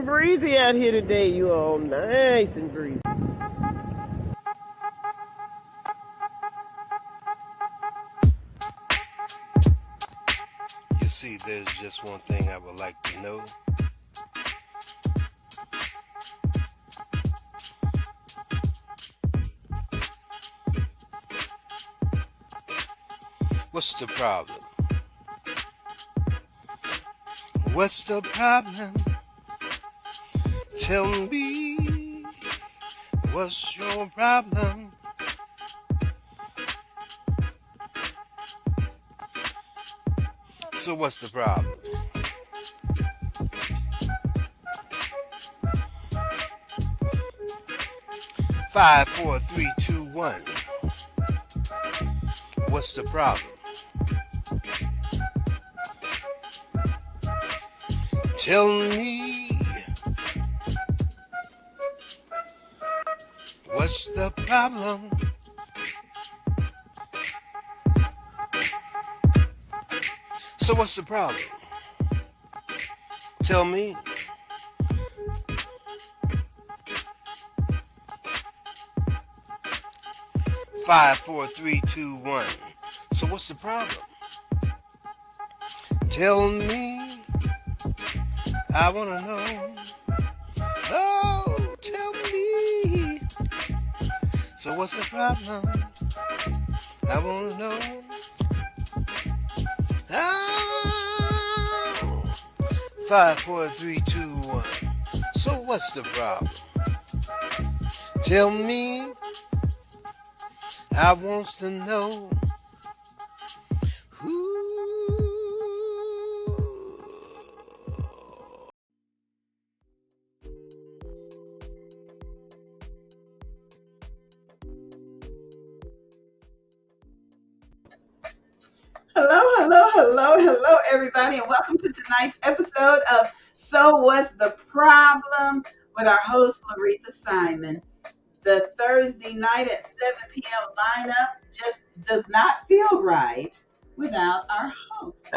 and breezy out here today, you all. Nice and breezy. You see, there's just one thing I would like to know. What's the problem? What's the problem? Tell me, what's your problem? So what's the problem? Five, four, three, two, one. What's the problem? Tell me, what's the problem? So what's the problem? Tell me. Five, four, three, two, one. So what's the problem? Tell me. I wanna know. Oh, tell me. So what's the problem? I wanna know. Oh, 5, 4, 3, 2, 1. So what's the problem? Tell me. I wants to know. Hello, everybody, and welcome to tonight's episode of So What's the Problem with our host, Laretha Simon. The Thursday night at 7 p.m. lineup just does not feel right without our host.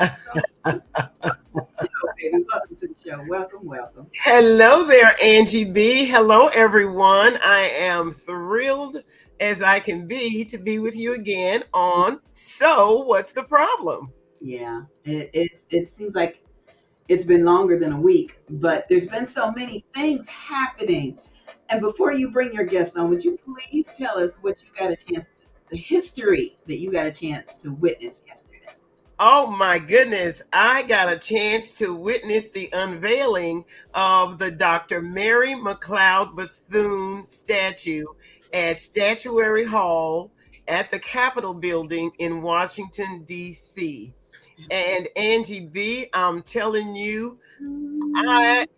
Baby, welcome to the show. Welcome. Hello there, Angie B. Hello, everyone. I am thrilled as I can be to be with you again on So What's the Problem? Yeah, it seems like it's been longer than a week, but there's been so many things happening. And before you bring your guest on, would you please tell us what you got a chance, the history that you got a chance to witness yesterday? Oh my goodness, I got a chance to witness the unveiling of the Dr. Mary McLeod Bethune statue at Statuary Hall at the Capitol Building in Washington, D.C. And Angie B, I'm telling you, I'm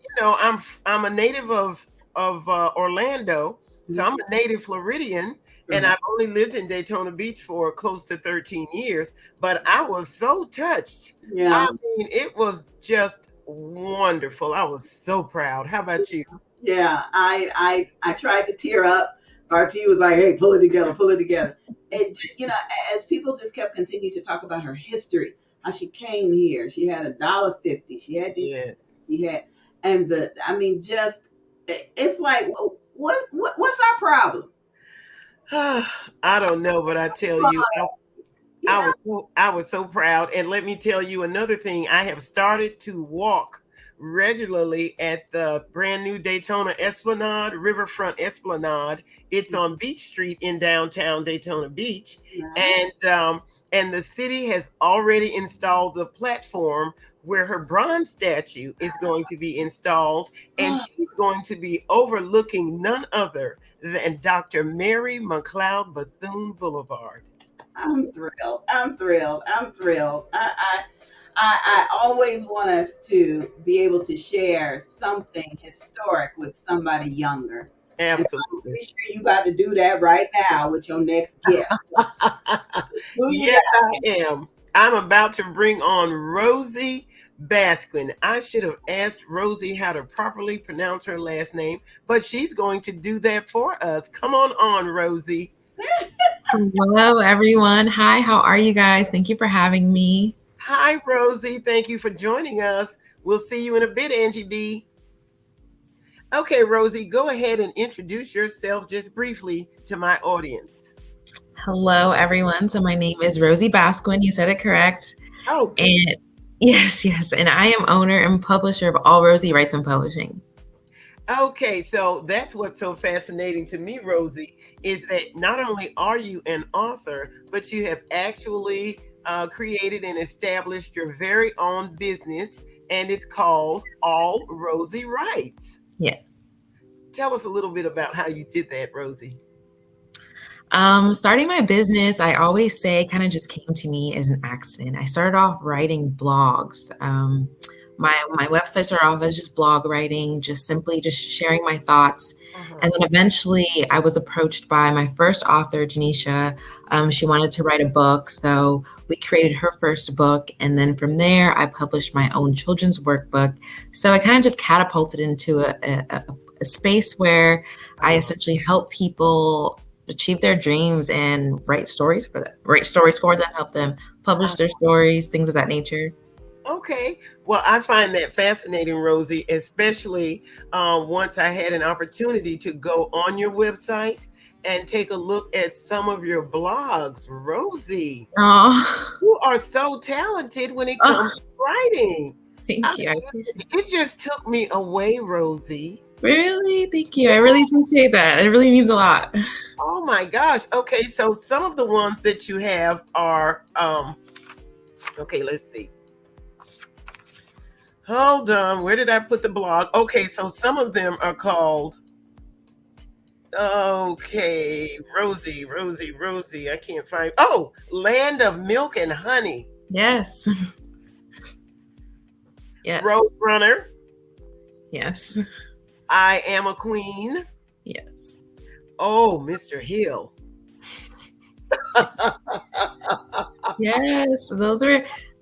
a native of Orlando, so I'm a native Floridian, and I've only lived in Daytona Beach for close to 13 years, but I was so touched. Yeah. I mean, it was just wonderful. I was so proud. How about you? Yeah, I tried to tear up. RT was like, "Hey, pull it together." It, as people just kept continuing to talk about her history, how she came here, she had $1.50, she had these, she had, and it's like, what's our problem? I don't know, but I tell you, I was so proud. And let me tell you another thing. I have started to walk regularly at the brand new Daytona Esplanade, Riverfront Esplanade. It's on Beach Street in downtown Daytona Beach. And the city has already installed the platform where her bronze statue is going to be installed, and she's going to be overlooking none other than Dr. Mary McLeod Bethune Boulevard. I'm thrilled. I always want us to be able to share something historic with somebody younger. Absolutely. I'm pretty sure you got to do that right now with your next gift. Yes, I am. I'm about to bring on Rosie Basquin. I should have asked Rosie how to properly pronounce her last name, but she's going to do that for us. Come on, Rosie. Hello, everyone. Hi, how are you guys? Thank you for having me. Hi, Rosie. Thank you for joining us. We'll see you in a bit, Angie B. Okay, Rosie, go ahead and introduce yourself just briefly to my audience. Hello, everyone. So my name is Rosie Basquin. You said it correct. Okay. And yes. And I am owner and publisher of All Rosie Writes and Publishing. Okay, so that's what's so fascinating to me, Rosie, is that not only are you an author, but you have actually created and established your very own business, and it's called All Rosie Writes. Yes. Tell us a little bit about how you did that, Rosie. Starting my business, I always say, kind of just came to me as an accident. I started off writing blogs. My website started off as just blog writing, just simply just sharing my thoughts. And then eventually I was approached by my first author, Janisha. She wanted to write a book. So we created her first book. And then from there, I published my own children's workbook. So I kind of just catapulted into a space where I essentially help people achieve their dreams and write stories for them, help them publish their stories, things of that nature. Okay. Well, I find that fascinating, Rosie, especially once I had an opportunity to go on your website and take a look at some of your blogs. Rosie, Oh, you are so talented when it comes to writing. thank I you. I mean, appreciate it just took me away, Rosie. it. Really? Thank you. I really appreciate that. It really means a lot. Oh my gosh. Okay, so some of the ones that you have are okay, let's see. Hold on. Where did I put the blog? Okay, so some of them are called okay, Rosie. I can't find. Oh, Land of Milk and Honey. Yes. Yes. Roadrunner. Yes. I Am a Queen. Yes. Oh, Mr. Hill. Yes.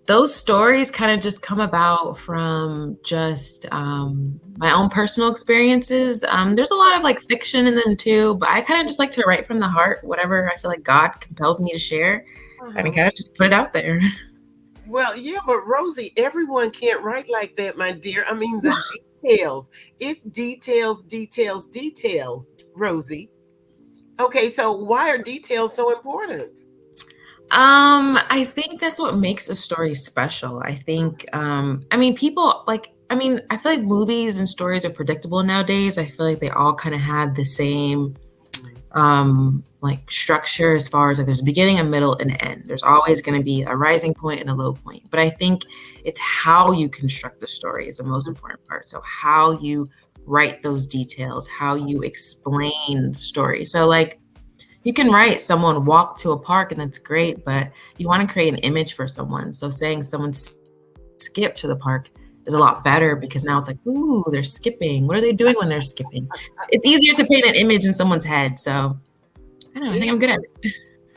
Those stories kind of just come about from just my own personal experiences. There's a lot of like fiction in them too, but I kind of just like to write from the heart, whatever I feel like God compels me to share. I mean, kind of just put it out there. Well, yeah, but Rosie, everyone can't write like that, my dear. I mean, the details. It's details, Rosie. Okay, so why are details so important? I think that's what makes a story special. I think, I mean, people like, I mean, I feel like movies and stories are predictable nowadays. I feel like they all kind of have the same, like structure as far as like there's a beginning, a middle, and an end. There's always going to be a rising point and a low point. But I think it's how you construct the story is the most important part. So how you write those details, how you explain the story. So like, you can write someone walk to a park and that's great, but you want to create an image for someone. So saying someone skip to the park is a lot better because now it's like, ooh, they're skipping. What are they doing when they're skipping? It's easier to paint an image in someone's head. So I don't know, I think I'm good at it.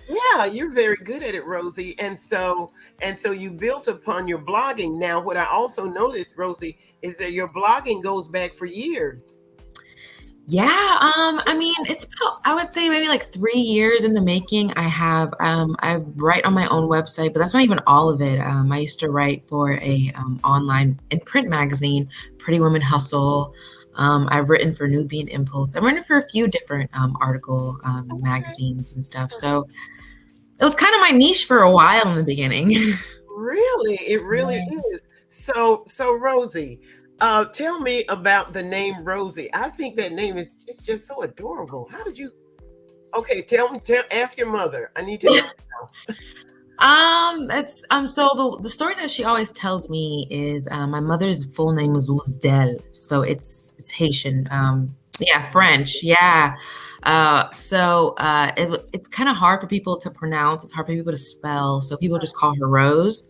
Yeah, you're very good at it, Rosie. And so you built upon your blogging. Now, what I also noticed, Rosie, is that your blogging goes back for years. Yeah, I mean, it's about, I would say maybe like 3 years in the making. I write on my own website, but that's not even all of it. I used to write for a online and print magazine, Pretty Women Hustle. I've written for Newbie and Impulse. I've written for a few different article magazines and stuff. So it was kind of my niche for a while in the beginning. Really, it really Yeah. is. So Rosie, tell me about the name Rosie. I think that name is just so adorable. How did you? Okay, ask your mother. I need to know. It's so the story that she always tells me is my mother's full name was Uzdel, so it's Haitian. Yeah, French. Yeah. It's kind of hard for people to pronounce. It's hard for people to spell. So people just call her Rose.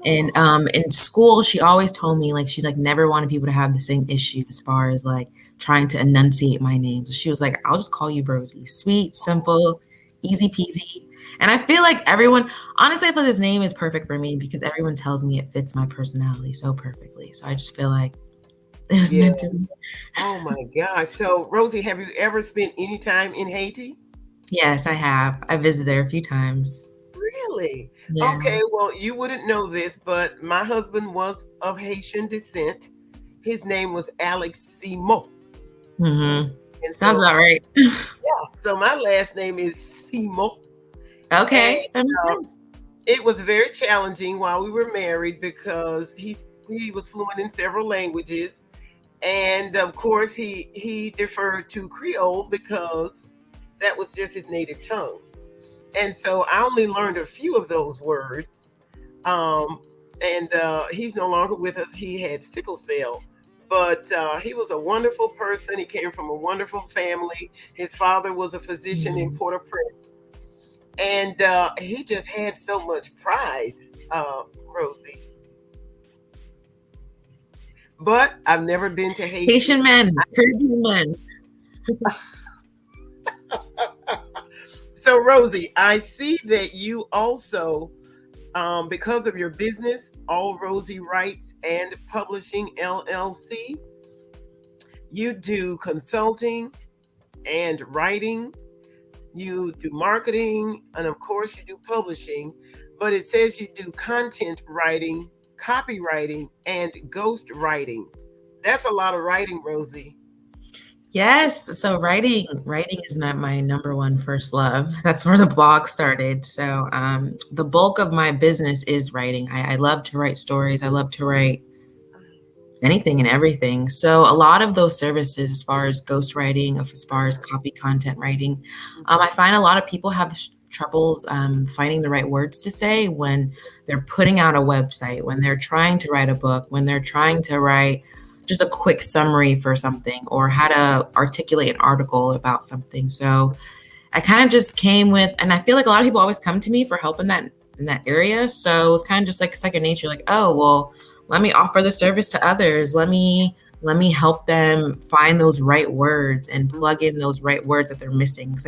And in school, she always told me like she like never wanted people to have the same issue as far as like trying to enunciate my name. So she was like, I'll just call you Rosie. Sweet, simple, easy peasy. And I feel like everyone, honestly, I feel this name is perfect for me because everyone tells me it fits my personality so perfectly. So I just feel like it was Yeah. meant to be. Oh my gosh. So Rosie, have you ever spent any time in Haiti? Yes, I have. I visited there a few times. Really? Yeah. Okay, well, you wouldn't know this, but my husband was of Haitian descent. His name was Alex Simon. Mm-hmm. And Sounds so, about right. so my last name is Simo. And Okay, that makes uh, sense. it was very challenging while we were married because he was fluent in several languages, and of course he deferred to Creole because that was just his native tongue. And so I only learned a few of those words. Um, and he's no longer with us. He had sickle cell, but he was a wonderful person. He came from a wonderful family. His father was a physician in Mm. Port-au-Prince, and he just had so much pride, Rosie. But I've never been to Haiti. Haitian men, Caribbean men. So, Rosie, I see that you also, because of your business, All Rosie Writes and Publishing LLC, you do consulting and writing, you do marketing, and of course, you do publishing. But it says you do content writing, copywriting, and ghost writing. That's a lot of writing, Rosie. Yes. So writing is not my number one first love. That's where the blog started. So the bulk of my business is writing. I love to write stories. I love to write anything and everything. So a lot of those services, as far as ghostwriting, as far as copy content writing, I find a lot of people have troubles finding the right words to say when they're putting out a website, when they're trying to write a book, when they're trying to write just a quick summary for something or how to articulate an article about something. So I kind of just came with, and I feel like a lot of people always come to me for help in that area. So it was kind of just like second nature, like, oh well, let me offer the service to others. Let me help them find those right words and plug in those right words that they're missing. Because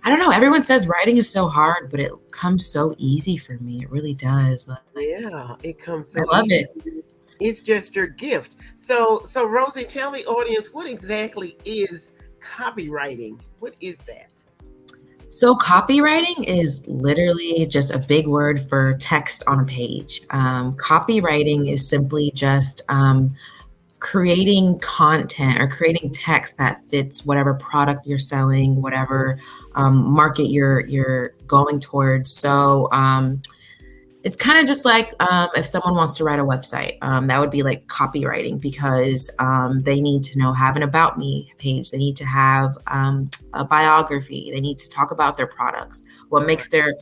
I don't know, everyone says writing is so hard, but it comes so easy for me. It really does. Like Yeah, it comes I so love easy. it. It's just your gift. So Rosie, tell the audience what exactly is copywriting? What is that? So, copywriting is literally just a big word for text on a page. Copywriting is simply just creating content or creating text that fits whatever product you're selling, whatever market you're going towards. So, it's kind of just like if someone wants to write a website, that would be like copywriting because they need to have an about me page. They need to have a biography. They need to talk about their products, what makes Right. their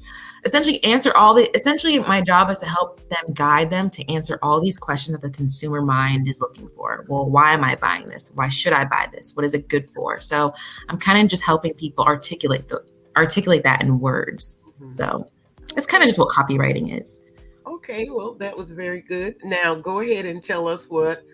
essentially answer all the essentially my job is to help them guide them to answer all these questions that the consumer mind is looking for. Well, why am I buying this? Why should I buy this? What is it good for? So I'm kind of just helping people articulate that in words. Mhm. So it's kind of Okay. just what copywriting is. Okay. Well, that was very good. Now go ahead and tell us what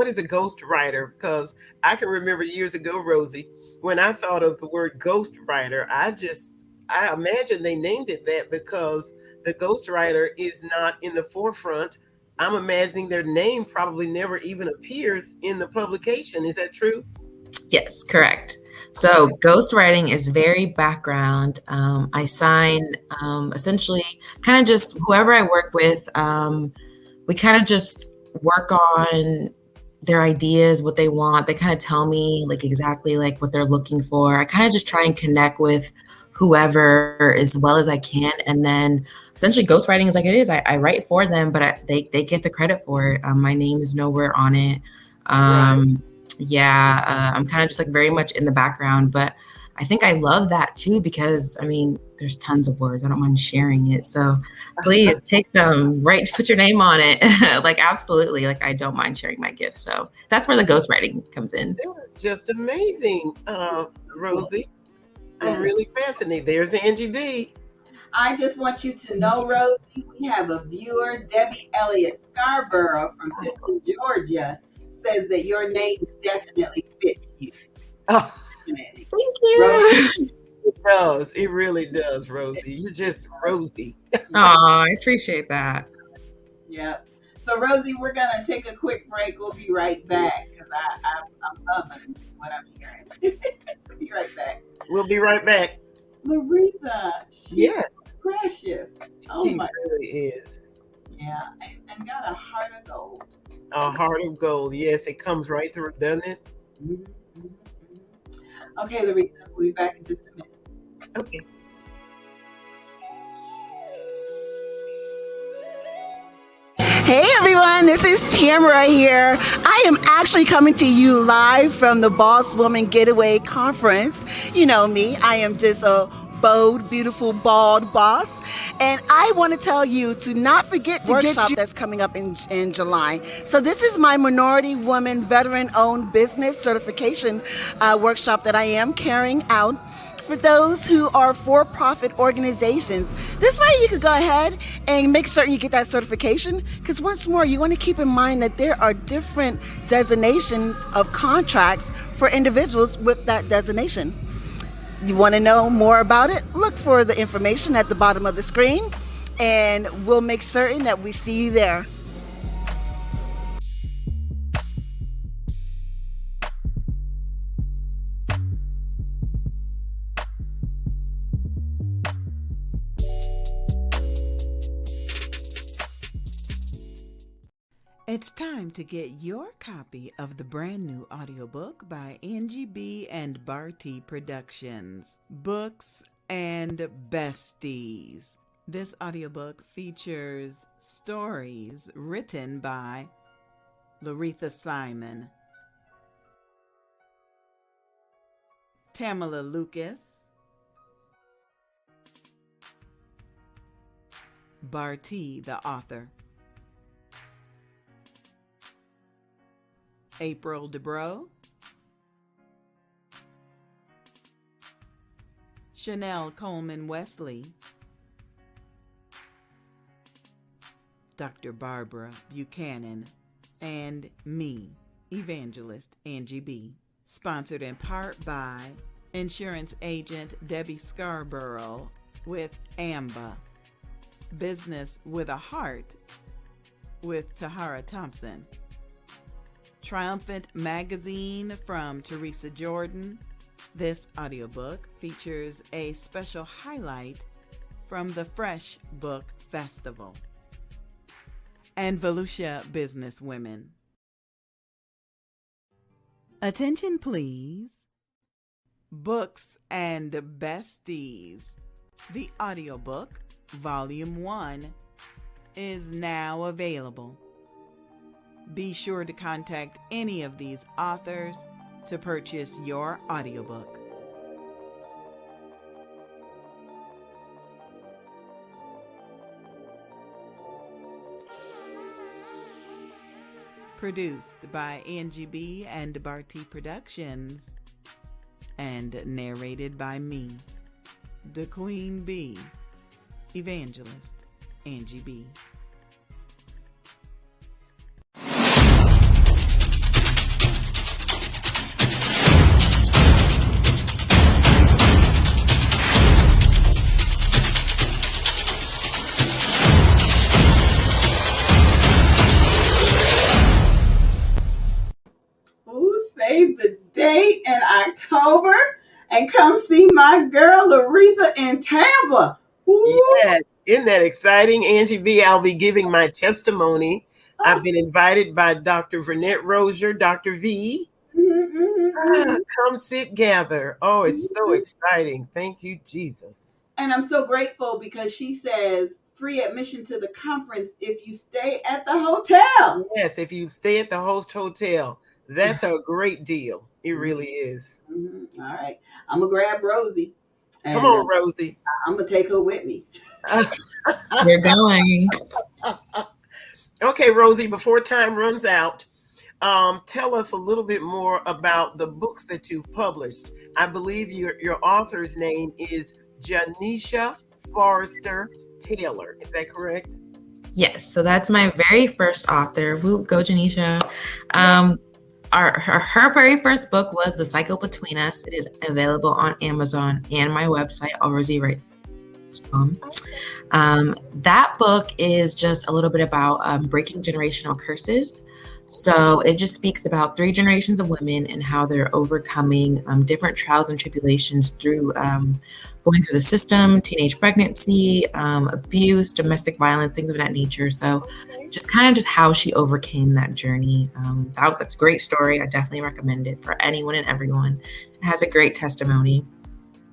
is a ghost writer? Because I can remember years ago, Rosie, when I thought of the word ghost writer, I imagine they named it that because the ghost writer is not in the forefront. I'm imagining their name probably never even appears in the publication. Is that true? Yes, correct. So Okay. ghostwriting is very background. I sign essentially kind of just whoever I work with. We kind of just work on their ideas, what they want. They kind of tell me like exactly like what they're looking for. I kind of just try and connect with whoever as well as I can, and then essentially ghostwriting is like it is. I write for them, but they get the credit for it. My name is nowhere on it. Right. Um, yeah, I'm kind of just like very much in the background, but I think I love that too because I mean, there's tons of words. I don't mind sharing it. So please take them, right? Put your name on it. Like absolutely. Like I don't mind sharing my gifts. So that's where the ghostwriting comes in. That was just amazing, Cool. Rosie. I'm And really fascinated. There's Angie B. I just want you to know, Rosie, we have a viewer, Debbie Elliott Scarborough from Tifton, Georgia, says that your name definitely fits you. Oh, Definitely. Thank Rosie, you. it does. It really does, Rosie. You're just Rosie. Oh, I appreciate that. yeah. So, Rosie, we're going to take a quick break. We'll be right back because I'm loving what I'm hearing. We'll be right back. We'll be right back. Laretha, she's Yeah, so precious. Oh, she my. really is. Yeah. And got a heart of gold. A heart of gold. Yes, it comes right through, doesn't it? Mhm, mhm, mhm. Okay, Larissa, we'll be back in just a minute. Okay. Hey everyone, this is Tamara here. I am actually coming to you live from the Boss Woman Getaway Conference. You know me, I am just a bold, beautiful, bald boss. And I want to tell you to not forget to workshop that's coming up in July. So this is my minority woman veteran-owned business certification workshop that I am carrying out for those who are for-profit organizations. This way you could go ahead and make certain you get that certification, because once more, you want to keep in mind that there are different designations of contracts for individuals with that designation. You want to know more about it? Look for the information at the bottom of the screen, and we'll make certain that we see you there. It's time to get your copy of the brand new audiobook by Angie B. and Barty Productions, Books and Besties. This audiobook features stories written by Laretha Simon, Tamala Lucas, Barty the author, April DeBro, Chanel Coleman Wesley, Dr. Barbara Buchanan, and me, Evangelist Angie B. Sponsored in part by insurance agent Debbie Scarborough with AMBA, Business with a Heart with Tahara Thompson, Triumphant Magazine from Teresa Jordan. This audiobook features a special highlight from the Fresh Book Festival, and Volusia Business Women. Attention please. Books and Besties. The audiobook, Volume 1, is now available. Be sure to contact any of these authors to purchase your audiobook. Produced by Angie B. and Barty Productions, and narrated by me, the Queen Bee, Evangelist Angie B. Save the date in October and come see my girl Laretha in Tampa. Woo. Yes. Isn't that exciting, Angie B? I'll be giving my testimony. I've been invited by Dr. Vernette Rozier, Dr. V. Come sit, gather. Oh, it's so exciting. Thank you, Jesus. And I'm so grateful because she says free admission to the conference if you stay at the hotel. Yes, if you stay at the host hotel. That's a great deal. It really is. Mm-hmm. All right. I'm going to grab Rosie. And, come on, Rosie. I'm going to take her with me. You're going. Okay, Rosie, before time runs out, tell us a little bit more about the books that you published. I believe your author's name is Janisha Forrester Taylor. Is that correct? Yes. So that's my very first author. Woo, go Janisha. Her very first book was The Cycle Between Us. It is available on Amazon and my website, allrosiewright.com. That book is just a little bit about breaking generational curses. So it just speaks about three generations of women and how they're overcoming different trials and tribulations through going through the system, teenage pregnancy, abuse, domestic violence, things of that nature. So Okay. just kind of just how she overcame that journey. That's a great story. I definitely recommend it for anyone and everyone. It has a great testimony.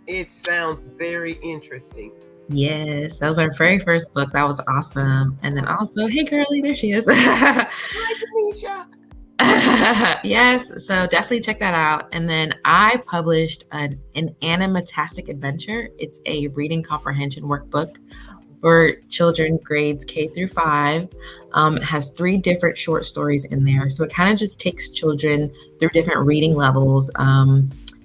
It sounds very interesting. Yes, that was our very first book. That was awesome. And then also, hey, girly, there she is. Hi, Tanisha. Yes, so definitely check that out. And then I published an animatastic adventure. It's a reading comprehension workbook for children grades K through 5. It has 3 different short stories in there. So it kind of just takes children through different reading levels.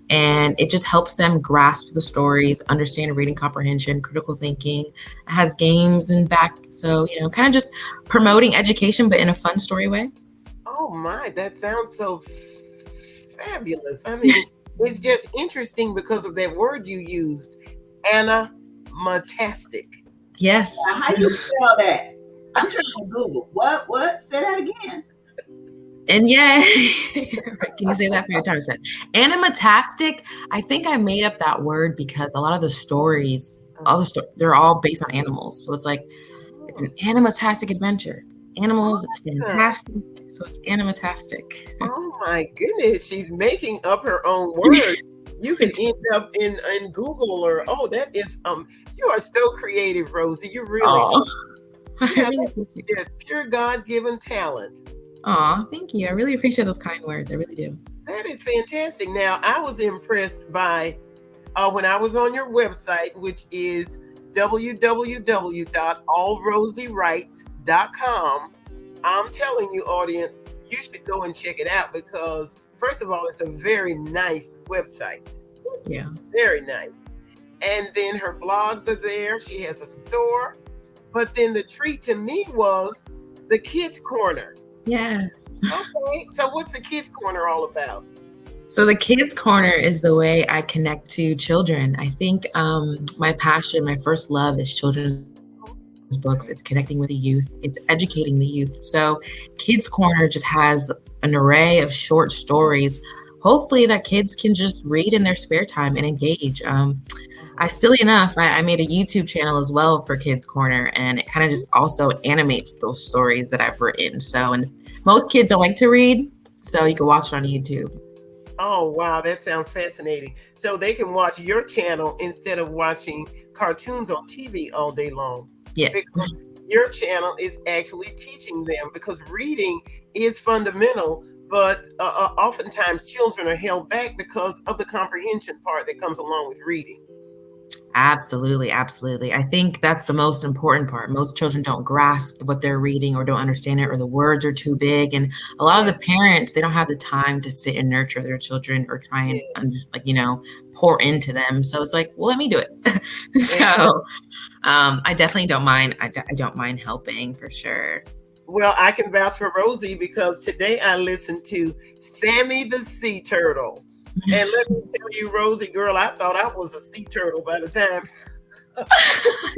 And it just helps them grasp the stories, understand reading comprehension, critical thinking. It has games and back. So, kind of just promoting education, but in a fun story way. Oh my, that sounds so fabulous. I mean, it's just interesting because of that word you used, animatastic. Yes. Now, how you spell that? I'm trying to Google. What? Say that again. And yeah, can you say that for your time set? Animatastic, I think I made up that word because a lot of the stories, they're all based on animals. So it's like, it's an animatastic adventure. Animals, it's fantastic. So it's animatastic. Oh my goodness, she's making up her own word. You can end up in Google or that is you are so creative, Rosie. You really are. Yeah, that's pure God-given talent. Aw, thank you. I really appreciate those kind words. I really do. That is fantastic. Now, I was impressed by when I was on your website, which is www.allrosiewrites.com. I'm telling you, audience, you should go and check it out because, first of all, it's a very nice website. Yeah. Very nice. And then her blogs are there. She has a store. But then the treat to me was the Kids Corner. Yes. Okay. So what's the Kids Corner all about? So the Kids Corner is the way I connect to children. I think my passion, my first love is children's books. It's connecting with the youth. It's educating the youth. So Kids Corner just has an array of short stories, hopefully that kids can just read in their spare time and engage. Silly enough, I made a YouTube channel as well for Kids Corner, and it kind of just also animates those stories that I've written. So, and most kids don't like to read, so you can watch it on YouTube. Oh, wow. That sounds fascinating. So they can watch your channel instead of watching cartoons on TV all day long. Yes. Because your channel is actually teaching them because reading is fundamental, but oftentimes children are held back because of the comprehension part that comes along with reading. Absolutely. Absolutely. I think that's the most important part. Most children don't grasp what they're reading or don't understand it, or the words are too big. And a lot of the parents, they don't have the time to sit and nurture their children or try and pour into them. So it's like, well, let me do it. So I definitely don't mind. I don't mind helping for sure. Well, I can vouch for Rosie because today I listened to Sammy the Sea Turtle. And let me tell you, Rosie, girl, I thought I was a sea turtle by the time. I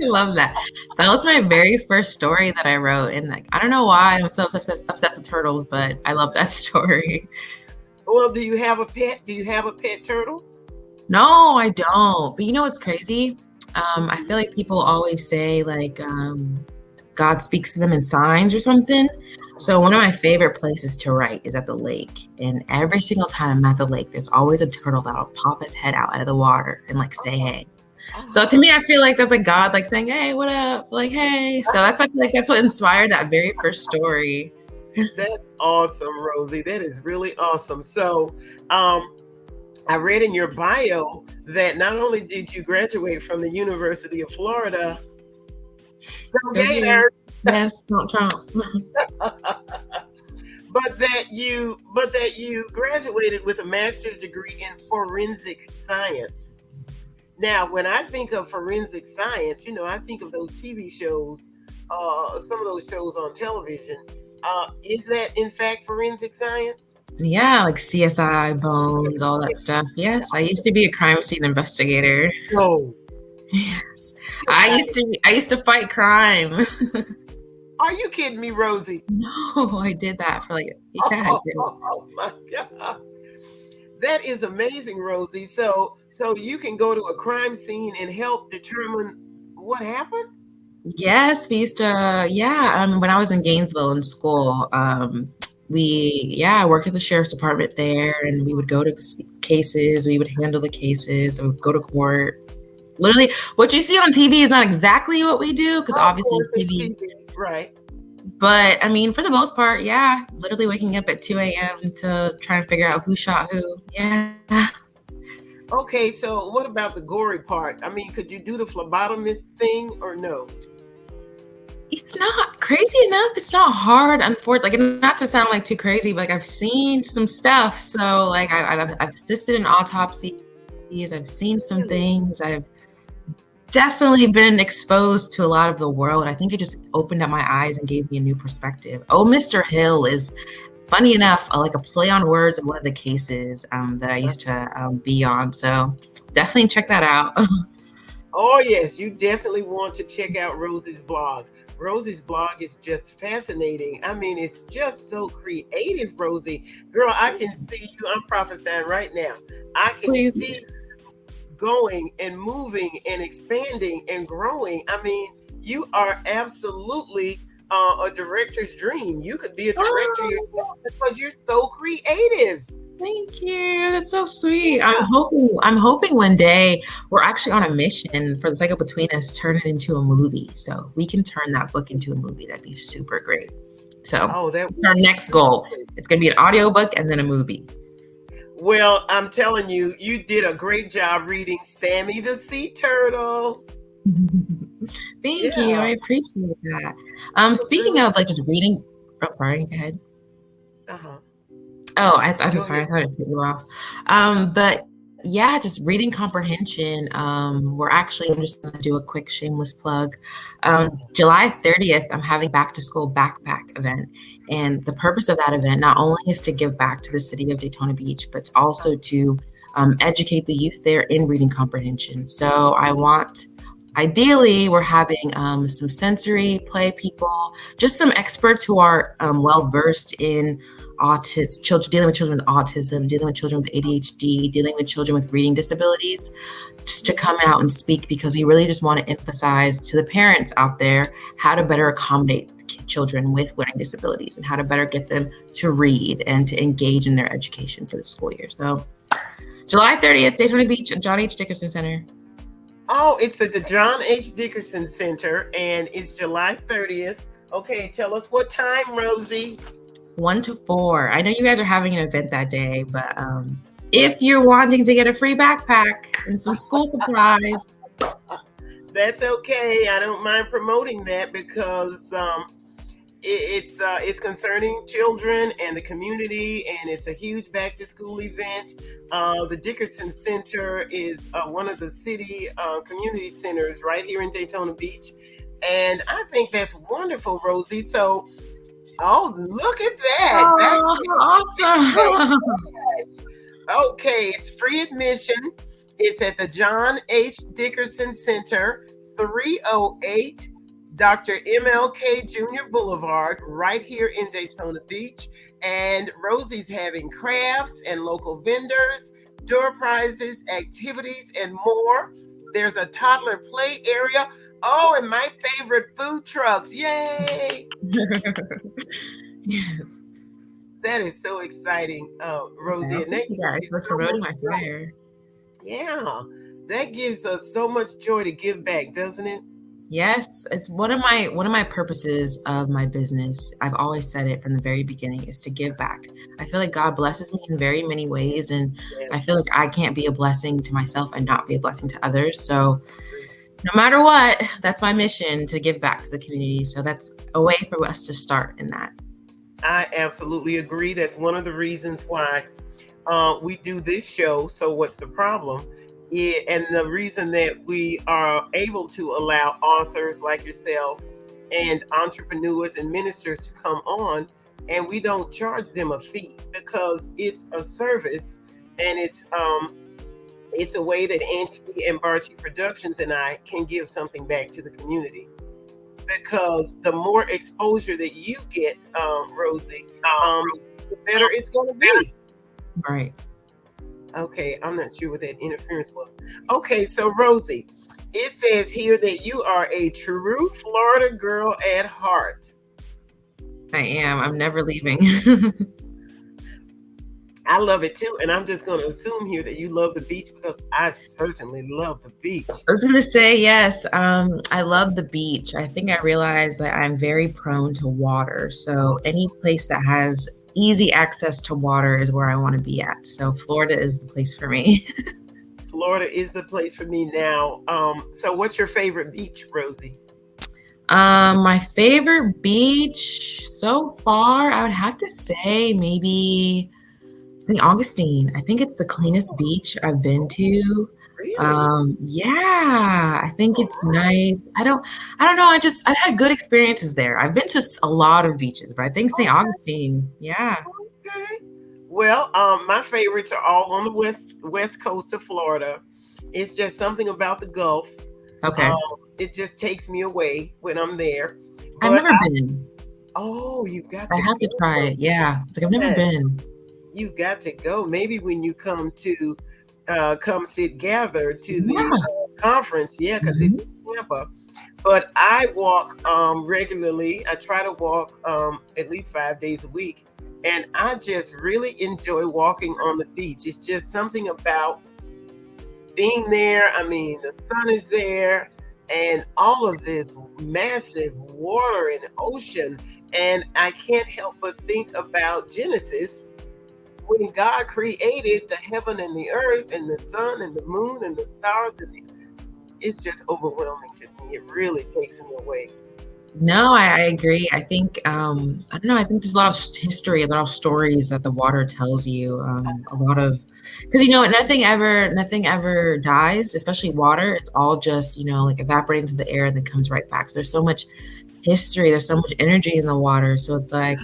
love that. That was my very first story that I wrote. And I don't know why I'm so obsessed with turtles, but I love that story. Well, do you have a pet? Do you have a pet turtle? No, I don't. But you know what's crazy? I feel like people always say God speaks to them in signs or something. So one of my favorite places to write is at the lake. And every single time I'm at the lake, there's always a turtle that'll pop his head out of the water and say, hey. So to me, I feel like that's God saying, hey, what up? Hey. So I feel like that's what inspired that very first story. That's awesome, Rosie. That is really awesome. So I read in your bio that not only did you graduate from the University of Florida, go Gators. Yes, don't Trump. but that you graduated with a master's degree in forensic science. Now, when I think of forensic science, I think of those TV shows, some of those shows on television. Is that in fact forensic science? Yeah, like CSI, Bones, all that stuff. Yes, I used to be a crime scene investigator. Oh, yes, I used to fight crime. Are you kidding me, Rosie? No, I did that for like, yeah, I did. Oh my gosh. That is amazing, Rosie. So you can go to a crime scene and help determine what happened? Yes, we used to, yeah. When I was in Gainesville in school, I worked at the sheriff's department there, and we would go to cases, we would handle the cases, we would go to court. Literally, what you see on TV is not exactly what we do, because Of obviously course, it's TV. TV, right? But I mean, for the most part, yeah, literally waking up at 2 a.m. to try and figure out who shot who. Yeah. Okay, so what about the gory part? I mean, could you do the phlebotomist thing or no? It's not crazy enough. It's not hard, unfortunately. Like, not to sound like too crazy, but like I've seen some stuff. So like I've assisted in autopsies. I've seen some things. I've definitely been exposed to a lot of the world. I think it just opened up my eyes and gave me a new perspective. Oh, Mr. Hill is, funny enough, like a play on words of one of the cases that I used to be on. So definitely check that out. Oh, yes, you definitely want to check out Rosie's blog. Rosie's blog is just fascinating. I mean, it's just so creative, Rosie. Girl, I can see you. I'm prophesying right now. I can Please. see going and moving and expanding and growing. I mean, you are absolutely a director's dream. You could be a director yourself because you're so creative. Thank you. That's so sweet. I'm hoping one day we're actually on a mission for the cycle between us to turn it into a movie. So we can turn that book into a movie. That'd be super great. So that's our next goal. It's going to be an audiobook and then a movie. Well, I'm telling you, you did a great job reading Sammy the Sea Turtle. Thank you. I appreciate that. Speaking of like just reading, sorry, go ahead. Oh, I'm sorry. I thought it took you off. But yeah, just reading comprehension. I'm just going to do a quick shameless plug. July 30th, I'm having back to school backpack event. And the purpose of that event not only is to give back to the city of Daytona Beach, but it's also to educate the youth there in reading comprehension. So ideally, we're having some sensory play people, just some experts who are well-versed in dealing with children with autism, dealing with children with ADHD, dealing with children with reading disabilities, just to come out and speak, because we really just want to emphasize to the parents out there how to better accommodate children with learning disabilities and how to better get them to read and to engage in their education for the school year. So July 30th, Daytona Beach and John H. Dickerson Center. Oh, it's at the John H. Dickerson Center, and it's July 30th. Okay, tell us what time, Rosie. 1 to 4. I know you guys are having an event that day, but if you're wanting to get a free backpack and some school supplies, that's okay. I don't mind promoting that because it's concerning children and the community, and it's a huge back to school event. The Dickerson Center is one of the city community centers right here in Daytona Beach, and I think that's wonderful, Rosie. So, oh, look at that! Oh, awesome! Okay, it's free admission. It's at the John H. Dickerson Center, 308 Dr. MLK Jr. Boulevard, right here in Daytona Beach. And Rosie's having crafts and local vendors, door prizes, activities, and more. There's a toddler play area. Oh, and my favorite, food trucks. Yay! Yes. That is so exciting, Rosie. Yeah, and thank you guys for promoting my flyer. Yeah, that gives us so much joy to give back, doesn't it? Yes, it's one of my purposes of my business. I've always said it from the very beginning, is to give back. I feel like God blesses me in very many ways, and I feel like I can't be a blessing to myself and not be a blessing to others. So no matter what, that's my mission, to give back to the community. So that's a way for us to start in that. I absolutely agree. That's one of the reasons why we do this show. So what's the problem? And the reason that we are able to allow authors like yourself and entrepreneurs and ministers to come on, and we don't charge them a fee, because it's a service, and it's a way that Angie and Barchi Productions and I can give something back to the community. because the more exposure that you get, Rosie, the better it's going to be. Right. Okay, I'm not sure what that interference was. Okay, so Rosie, it says here that you are a true Florida girl at heart. I am. I'm never leaving. I love it too, and I'm just going to assume here that you love the beach because I certainly love the beach. I was gonna say yes. I love the beach. I think I realized that I'm very prone to water. So any place that has easy access to water is where I want to be at. So Florida is the place for me. Florida is the place for me now. So what's your favorite beach, Rosie? My favorite beach so far, I would have to say maybe St. Augustine. I think it's the cleanest beach I've been to. Really? Yeah, I think it's nice. I don't know. I've had good experiences there. I've been to a lot of beaches, but I think St. Augustine, yeah. Okay. Well, my favorites are all on the west coast of Florida. It's just something about the Gulf. Okay. It just takes me away when I'm there. I've But never been. oh, you got I to have to go. try it. Yeah. It's like I've never Yes, been. you got to go. Maybe when you come sit gather to the Yeah. conference, yeah, because it's Mhm. in Tampa. But I walk regularly. I try to walk at least 5 days a week, and I just really enjoy walking on the beach. It's just something about being there. I mean, the sun is there, and all of this massive water and ocean, and I can't help but think about Genesis when God created the heaven and the earth and the sun and the moon and the stars, and it's just overwhelming to me. It really takes me away. No, I agree. I think I don't know. I think there's a lot of history, a lot of stories that the water tells you. A lot of because nothing ever dies, especially water. It's all just like evaporating to the air and then comes right back. So there's so much history. There's so much energy in the water. So it's like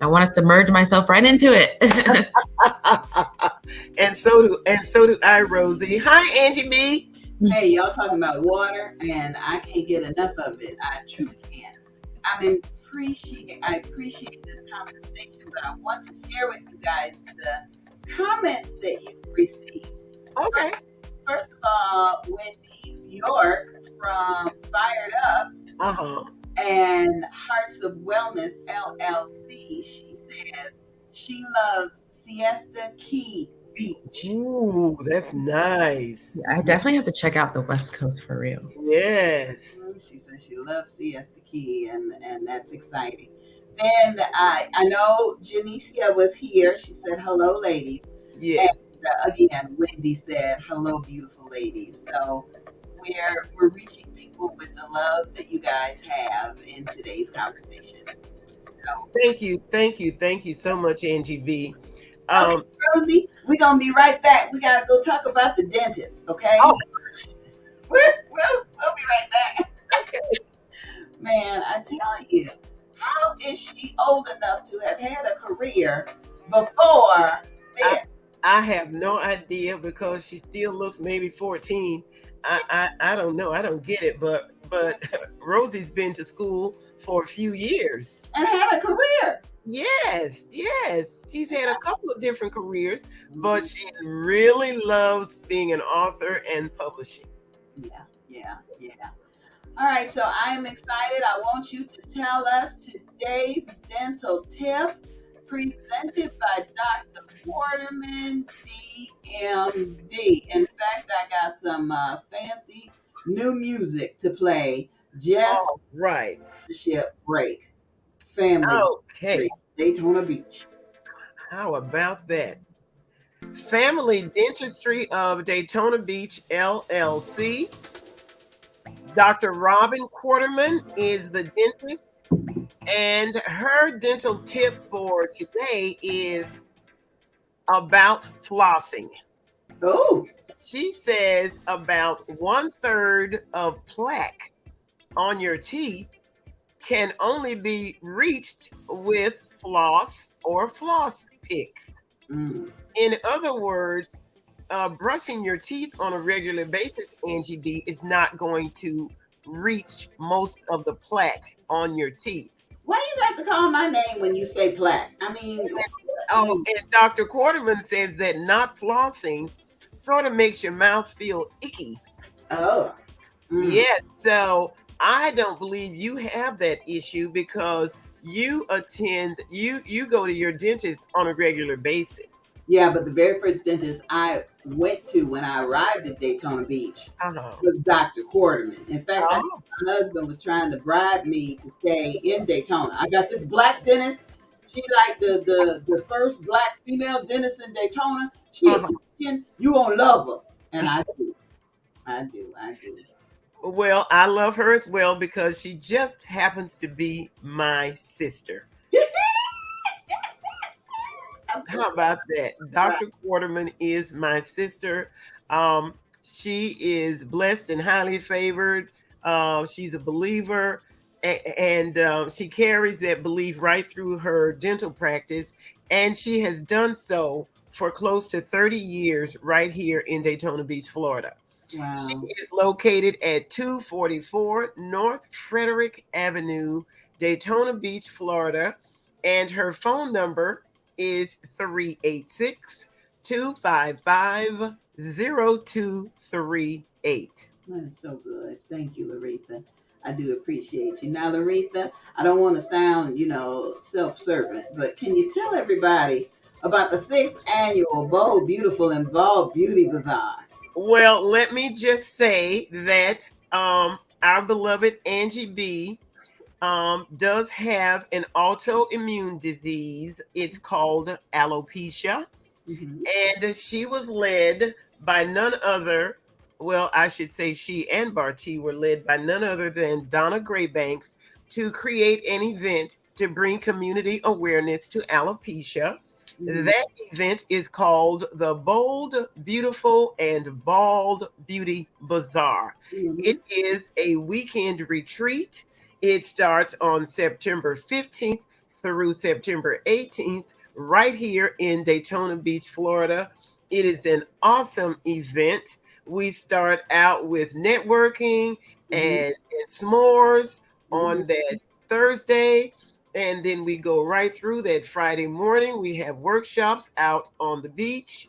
I want to submerge myself right into it. and so do I, Rosie. Hi, Angie B. Hey, y'all talking about water, and I can't get enough of it. I truly can't. I appreciate this conversation, but I want to share with you guys the comments that you've received. Okay. First of all, Wendy York from Fired Up Uh-huh. and Hearts of Wellness LLC, she says she loves Siesta Key Beach. Ooh, that's nice. I definitely have to check out the West Coast for real. Yes. She says she loves Siesta Key, and that's exciting. Then I know Janicia was here. She said, hello, ladies. Yes. And again, Wendy said, hello, beautiful ladies. So we're reaching people with the love that you guys have in today's conversation. So, Thank you so much, Angie B. okay, Rosie, we're going to be right back. We got to go talk about the dentist, okay? Oh. We'll be right back. Man, I tell you, how is she old enough to have had a career before this? I have no idea because she still looks maybe 14. I don't know. I don't get it, but Rosie's been to school for a few years. And had a career. Yes. She's had a couple of different careers, but she really loves being an author and publishing. Yeah. All right, so I'm excited. I want you to tell us today's dental tip presented by Dr. Quarterman, DMD. In fact, I got some fancy new music to play just right. The ship break. Family Okay. Daytona Beach. How about that? Family Dentistry of Daytona Beach, LLC. Dr. Robin Quarterman is the dentist, and her dental tip for today is about flossing. Oh. She says about 1/3 of plaque on your teeth can only be reached with floss or floss picks. In other words, brushing your teeth on a regular basis, Angie B, is not going to reach most of the plaque on your teeth. Why you got to call my name when you say plaque? I mean, Oh, and Dr. Quarterman says that not flossing sort of makes your mouth feel icky. oh, mm. Yeah, so I don't believe you have that issue because you go to your dentist on a regular basis. Yeah, but the very first dentist I went to when I arrived at Daytona Beach Uh-huh. was Dr. Quarterman. In fact, I think Oh, my husband was trying to bribe me to stay in Daytona. I got this black dentist. She like the first black female dentist in Daytona. She a uh-huh. Christian. You gonna love her, and I do. I do. I do. Well, I love her as well because she just happens to be my sister. I'm so How about that? proud. Dr. Quarterman is my sister. She is blessed and highly favored. She's a believer, and she carries that belief right through her dental practice. And she has done so for close to 30 years right here in Daytona Beach, Florida. She Wow. is located at 244 North Frederick Avenue, Daytona Beach, Florida. And her phone number is 386 255 0238. That is so good. Thank you, Laretha. I do appreciate you. Now, Laretha, I don't want to sound, self-servant, but can you tell everybody about the sixth annual Bold, Beautiful, and Bald Beauty Bazaar? Well, let me just say that our beloved Angie B does have an autoimmune disease. It's called alopecia. Mm-hmm. And she was led by none other, well, I should say she and Barty were led by none other than Donna Graybanks to create an event to bring community awareness to alopecia. Mm-hmm. That event is called the Bold, Beautiful, and Bald Beauty Bazaar. Mm-hmm. It is a weekend retreat. It starts on September 15th through September 18th right here in Daytona Beach, Florida. It is an awesome event. We start out with networking Mm-hmm. and s'mores Mm-hmm. on that Thursday. And then we go right through that Friday morning. We have workshops out on the beach.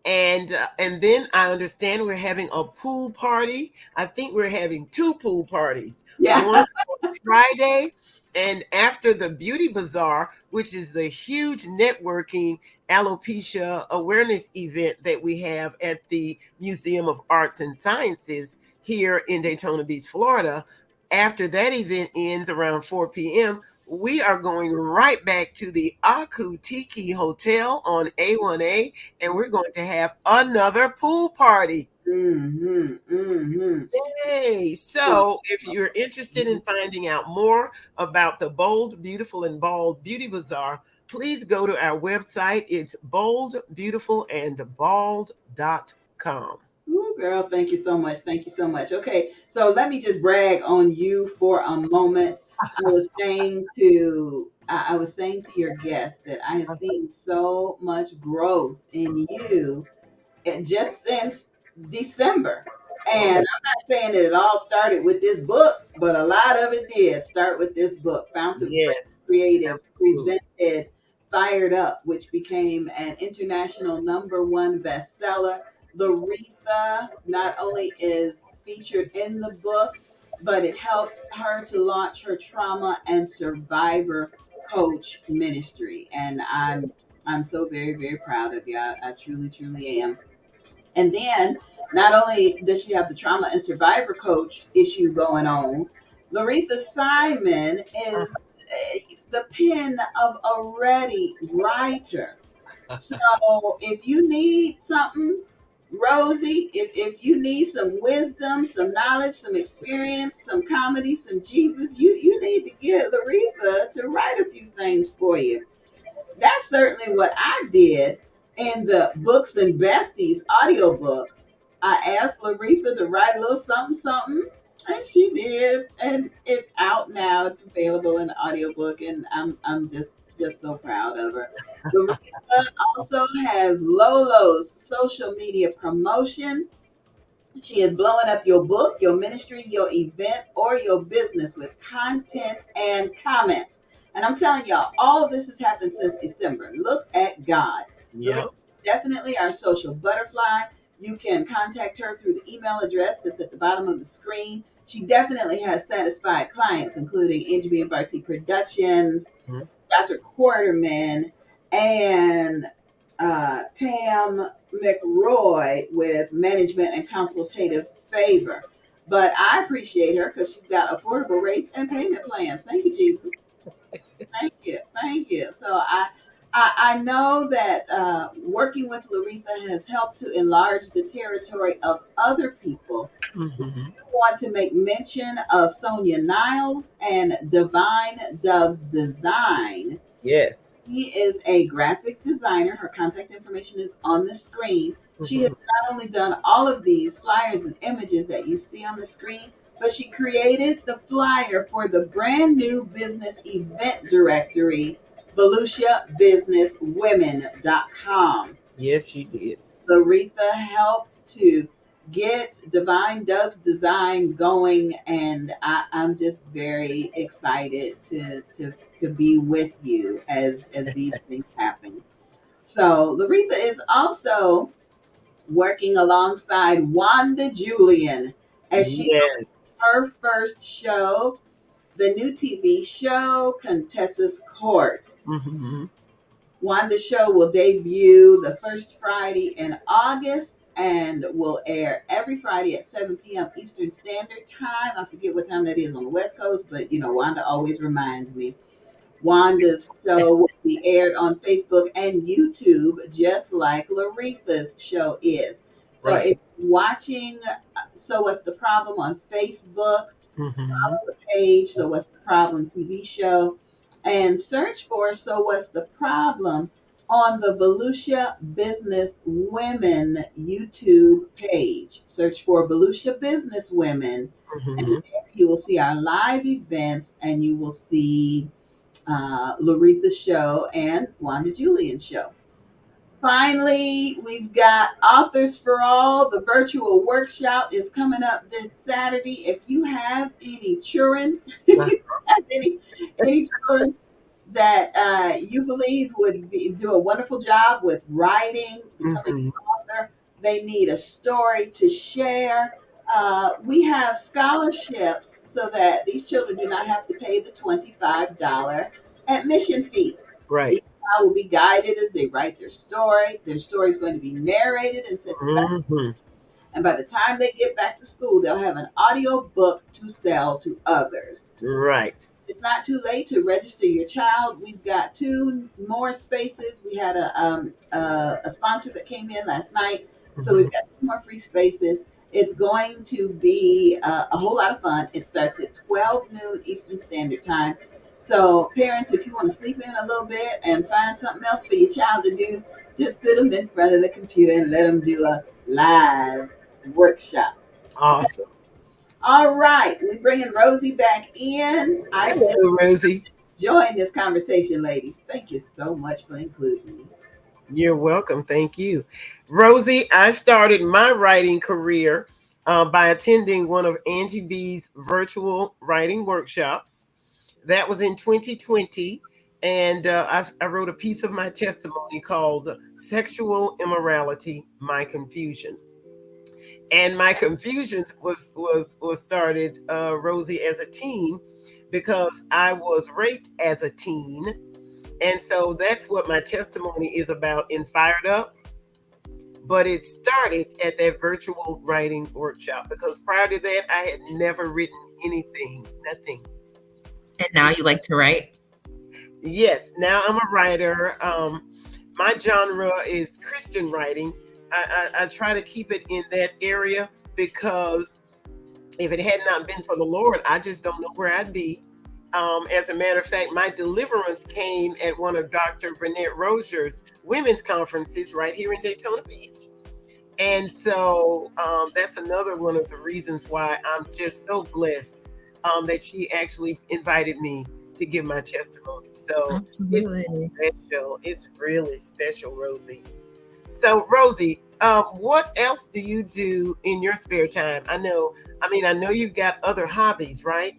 And then I understand we're having a pool party. I think we're having two pool parties. Yeah. One on Friday, and after the beauty bazaar, which is the huge networking alopecia awareness event that we have at the Museum of Arts and Sciences here in Daytona Beach, Florida. After that event ends around 4 p.m., we are going right back to the Aku Tiki Hotel on A1A, and we're going to have another pool party. Mm-hmm. Mm-hmm. Yay! So, So, if you're interested in finding out more about the Bold, Beautiful, and Bald Beauty Bazaar, please go to our website. It's boldbeautifullandbald.com. ooh, girl, thank you so much. Thank you so much. Okay, so let me just brag on you for a moment. I was saying to your guest that I have seen so much growth in you just since December. And Oh, I'm not saying that it all started with this book, but a lot of it did start with this book. Fountain yes, Creatives absolutely. presented Fired Up, which became an international #1 bestseller. Laretha not only is featured in the book, but it helped her to launch her trauma and survivor coach ministry. And I'm so very, very proud of you. I truly, truly am. And then not only does she have the trauma and survivor coach issue going on, Laretha Simon is the pen of a ready writer. So if you need something, Rosie, if you need some wisdom, some knowledge, some experience, some comedy, some Jesus, you need to get Laretha to write a few things for you. That's certainly what I did in the Books and Besties audiobook. I asked Laretha to write a little something, something, and she did. And it's out now. It's available in the audiobook, and I'm just so proud of her. Laretha also has Lolo's social media promotion She is blowing up your book, your ministry, your event, or your business with content and comments. And I'm telling y'all, all of this has happened since December. Look at God. Loretta Yep. is definitely our social butterfly. You can contact her through the email address that's at the bottom of the screen. She definitely has satisfied clients, including NGB and Barty Productions, Mhm. Dr. Quarterman, and Tam McRoy with Management and Consultative Favor. But I appreciate her because she's got affordable rates and payment plans. Thank you, Jesus. Thank you. Thank you. So I know that working with Laretha has helped to enlarge the territory of other people. Mhm. Want to make mention of Sonia Niles and Divine Dove's Design. Yes. She is a graphic designer. Her contact information is on the screen. She has Mhm. not only done all of these flyers and images that you see on the screen, but she created the flyer for the brand new business event directory, VeluciaBusinessWomen.com. Yes, she did. Laretha helped to get Divine Dove's design going, and I'm just very excited to be with you as these things happen. So Laretha is also working alongside Wanda Julian as she hosts Yes. her first show, the new TV show Contessa's Court. Mhm. Wanda's show will debut the first Friday in August and will air every Friday at 7 p.m. Eastern Standard Time. I forget what time that is on the West Coast, but Wanda always reminds me. Wanda's show will be aired on Facebook and YouTube, just like Laretha's show is. So Right. if you're watching So What's the Problem on Facebook, Mhm. the page, So What's the Problem TV show, and search for So What's the Problem on the Volusia Business Women YouTube page. Search for Volusia Business Women, and Mhm. there you will see our live events and you will see Laretha's show and Wanda Julian's show. Finally, we've got Authors for All. The virtual workshop is coming up this Saturday. If you have any children, if you have any children that you believe would do a wonderful job with writing, becoming Mhm. an author, they need a story to share. We have scholarships so that these children do not have to pay the $25 admission fee. Right. Each child will be guided as they write their story. Their story is going to be narrated and sent to back. Mhm. And by the time they get back to school, they'll have an audio book to sell to others. Right. It's not too late to register your child. We've got two more spaces. We had a sponsor that came in last night, so we've Mhm. got two more free spaces. It's going to be a whole lot of fun. It starts at 12 noon Eastern Standard Time. So, parents, if you want to sleep in a little bit and find something else for your child to do, just sit them in front of the computer and let them do a live workshop. Okay. Awesome. All right. We're bringing Rosie back in. I just Hello, Rosie. joined this conversation, ladies. Thank you so much for including me. You're welcome. Thank you. Rosie, I started my writing career by attending one of Angie B's virtual writing workshops. That was in 2020. And I wrote a piece of my testimony called Sexual Immorality, My Confusion. And my confusions was started, Rosie, as a teen because I was raped as a teen, and so that's what my testimony is about in Fired Up. But it started at that virtual writing workshop because prior to that, I had never written anything, nothing. And now you like to write? Yes, now I'm a writer. My genre is Christian writing. I try to keep it in that area because if it had not been for the Lord, I just don't know where I'd be. As a matter of fact, my deliverance came at one of Dr. Burnett Rosier's women's conferences right here in Daytona Beach. And so that's another one of the reasons why I'm just so blessed that she actually invited me to give my testimony. So it's Absolutely. special. It's really special, Rosie. So, Rosie, What else do you do in your spare time? I know you've got other hobbies, right?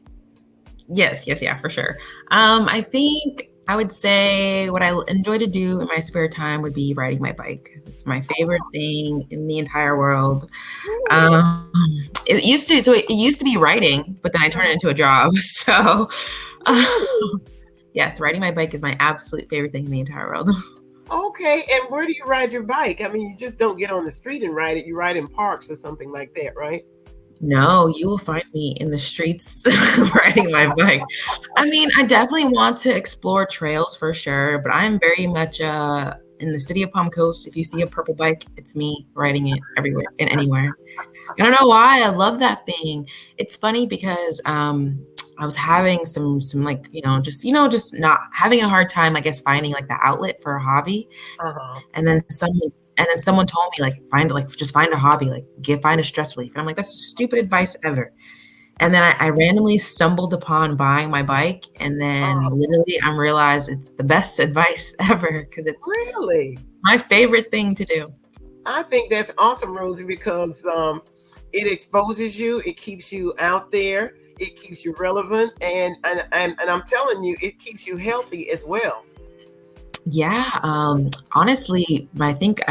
Yes, yeah, for sure. I think I would say what I enjoy to do in my spare time would be riding my bike. It's my favorite thing in the entire world. Really? Um, it used to be writing, but then I turned it into a job. So, uh, Really? yes, riding my bike is my absolute favorite thing in the entire world. Okay, and where do you ride your bike? I mean, you just don't get on the street and ride it. You ride in parks or something like that, right? No, you will find me in the streets riding my bike. I mean, I definitely want to explore trails for sure, but I'm very much in the city of Palm Coast. If you see a purple bike, it's me riding it everywhere and anywhere. I don't know why. I love that thing. It's funny because I was having some like, just not having a hard time, I guess, finding like the outlet for a hobby. Uh-huh. And then someone told me like just find a hobby, like find a stress relief. And I'm like, that's the stupid advice ever. And then I randomly stumbled upon buying my bike, and then Oh, literally I'm realized it's the best advice ever because it's really? my favorite thing to do. I think that's awesome, Rosie, because it exposes you, it keeps you out there, it keeps you relevant, and I'm telling you, it keeps you healthy as well. Yeah, honestly, I think